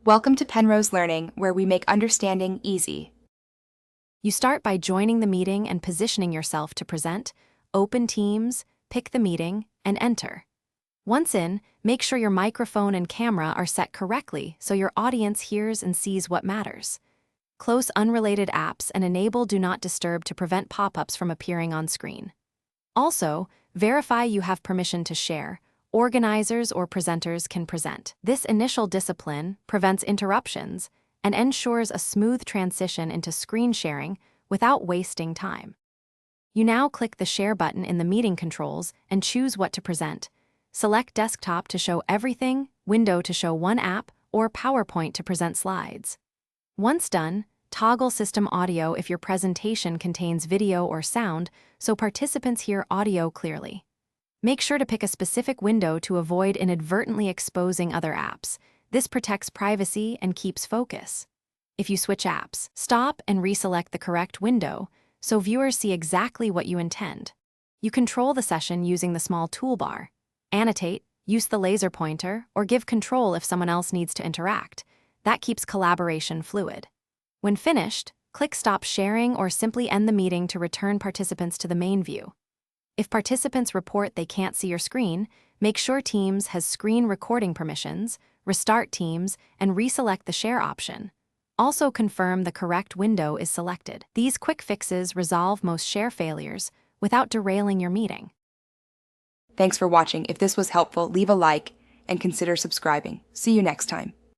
Welcome to Penrose Learning, where we make understanding easy. You start by joining the meeting and positioning yourself to present, open Teams, pick the meeting, and enter. Once in, make sure your microphone and camera are set correctly so your audience hears and sees what matters. Close unrelated apps and enable Do Not Disturb to prevent pop-ups from appearing on screen. Also, verify you have permission to share. Organizers or presenters can present. This initial discipline prevents interruptions and ensures a smooth transition into screen sharing without wasting time. You now click the Share button in the meeting controls and choose what to present. Select Desktop to show everything, Window to show one app, or PowerPoint to present slides. Once done, toggle System Audio if your presentation contains video or sound so participants hear audio clearly. Make sure to pick a specific window to avoid inadvertently exposing other apps. This protects privacy and keeps focus. If you switch apps, stop and reselect the correct window so viewers see exactly what you intend. You control the session using the small toolbar. Annotate, use the laser pointer, or give control if someone else needs to interact. That keeps collaboration fluid. When finished, click Stop Sharing or simply end the meeting to return participants to the main view. If participants report they can't see your screen, make sure Teams has screen recording permissions, restart Teams, and reselect the share option. Also confirm the correct window is selected. These quick fixes resolve most share failures without derailing your meeting. Thanks for watching. If this was helpful, leave a like and consider subscribing. See you next time.